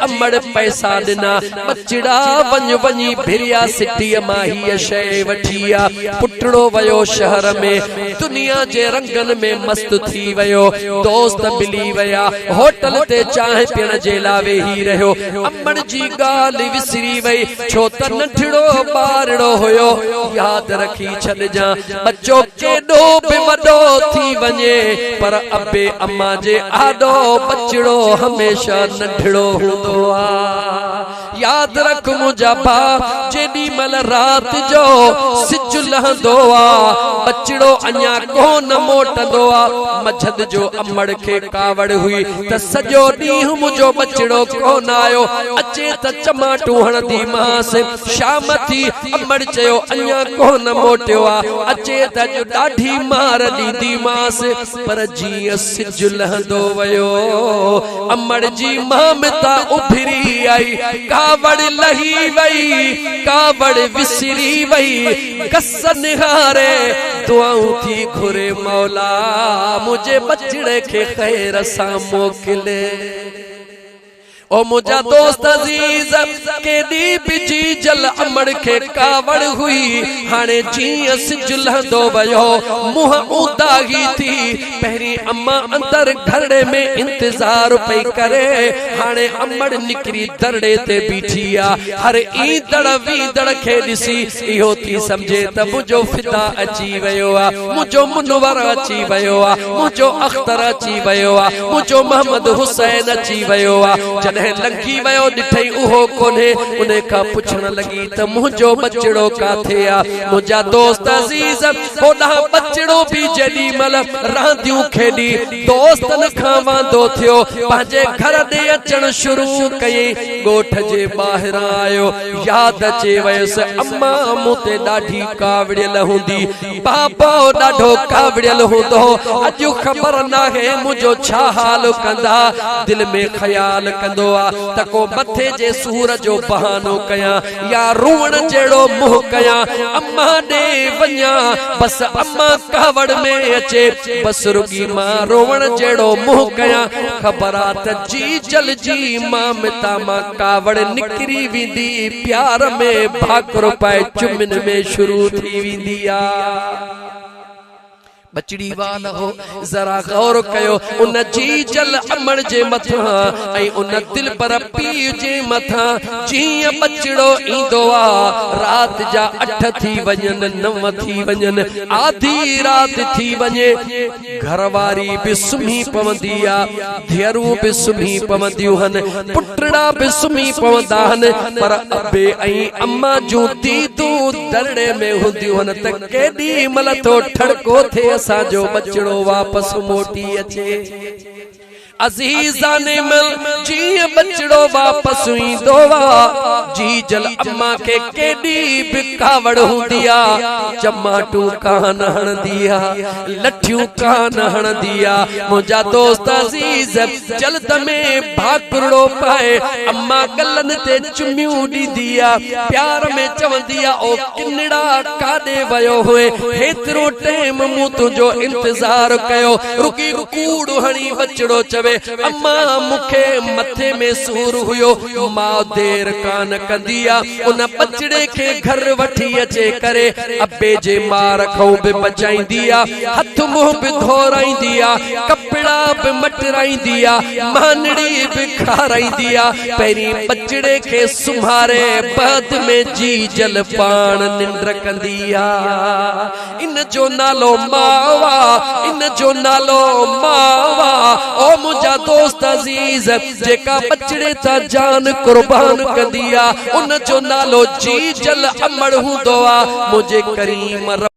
अमड़ पैसा दिना बचड़ा वञ वञी भिरिया सिटी माही शय वठिया पुटड़ो वयो शहर में दुनिया जे रंगन में मस्त थी वयो दोस्त मिली वया होटल ते चाह पियण जे ला वेही रहियो अमड़ जी गाल विसरी वई छो त नंढड़ो बारड़ो होयो याद रखी छॾजा बच्चो केॾो बि वॾो थी वञे पर अबे अम्मा जे आॾो बचड़ो हमेशा नंढड़ो हूंदो आ याद रख मुंहिंजा भाउ जेॾी महिल रात जो सिज लहंदो आ बचड़ो अञा कोन मोटंदो आ मझंद जो अमड़ खे कावड़ हुई त सॼो ॾींहुं मुंहिंजो बचड़ो कोन आयो अचे त चमाटू हणंदी मांस शाम थी अमड़ चयो अञा कोन मोटियो आ अचे त जो ॾाढी मार ॾींदी मांस पर जीअं सिज लहंदो वयो अमड़ जी मामता उभरी आई कावड़ लही वई कावड़ विसरी वई कस निहारे दुआऊं थी घुरे मौला मुझे बचड़े के खैर सां मोकिले ओ मुझा दोस्त अजीज केडी बिजी जल अमड़ के कावड़ हुई हाने जीअं सिज लहंदो वयो मुंह उदागी थी पहिरी अम्मा अंदर घरड़े में इंतजार पई करे हाने अमड़ निकरी दरड़े ते बीठी आ हर ईंदड़ वींदड़ खे ॾिसी इहो थी समझे त मुंहिंजो फिदा अची वयो आ मुंहिंजो मुनवर अची वयो आ मुंहिंजो अख्तर अची वयो आ मुंहिंजो मोहम्मद हुसैन अची वयो आ लंघी वयो ॾिठई उहो कोन्हे उन खां पुछण लगी त मुंहिंजो बचड़ो काथे आ मुंहिंजा दोस्त अजीज होॾां बचड़ो भी जेॾी महिल रांदियूं खेॾी दोस्तनि खां वांदो थियो पंहिंजे घर ॾे अचण शुरू कयई ॻोठ जे ॿाहिरां आयो यादि अचे वयुसि अम्मा मूं ते ॾाढी कावड़ियल हूंदी बाबा ॾाढो कावड़ियल हूंदो अॼु ख़बर नाहे मुंहिंजो छा हाल कंदा दिल में ख़्याल कंदो तको मथे जे सूर जो बहानो कया या रोण जेड़ो मुंह कया अम्मा दे वन्या बस अम्मा कावड़ में अचे बस रुगी मां रोवण जेड़ो मुंह कया खबरात जी जल जी मामता मां कावड़ निकरी विंदी प्यार में भाकरो पाए चुमिन में शुरू थी विंदी आ बचड़ी वाला हो जरा गौर कयो उन जी जल अमड़ जे मथा ऐं उन दिल पर पीउ जे मथा जीअं बचड़ो ईंदो आ रात जा 8 थी वञनि 9 थी वञनि आधी रात थी वञे घरवारी भी सुम्ही पवंदी आ धीअरूं भी सुम्ही पवंदियूं हन पुटड़ा भी सुम्ही पवंदा हन पर अबे ऐं अम्मा जूं दीदूं दरड़े में हूंदियूं हन त केॾी महिल थो ठड़को थिए जो बचड़ो वापस मोटी अचे अजीज़ाने मिल जी बचड़ो वापस ईंदो आ जी जल अम्मा के केडी भी कावड़ हुंदी आ चमाटू कान हणदी आ लठियूं कान हणदी आ मुंहिंजा दोस्त अजीज जल्द में भाकुरड़ो पाए अम्मा गलन ते चुमियूं ॾींदी आ प्यार में चवंदी आ ओ किनड़ा काॾे वयो होए हेतिरो टाइम मूं तुंहिंजो इंतजार कयो रुकी कूड़ हणी बचड़ो चवे अम्मा मुखे मथे में सूर हुयो मां देर कान कंदिया उन बचड़े के घर वठी अचे करे अबे जे मार खां भी बचाईंदिया हथ मुंह भी धोराईंदिया कपड़ा भी मटराईंदिया मानड़ी भी खाराईंदिया पहिरीं बचड़े के सुम्हारे बाद में जी जल पान निंड कंदिया इन जो नालो मावा इन जो नालो मावा ओ मुझा दोस्त अजीज जेका बचड़े ता जान कुर्बान कंदिया उन जो नालो जी जल अमड़ हूंदो आ मुझे करीम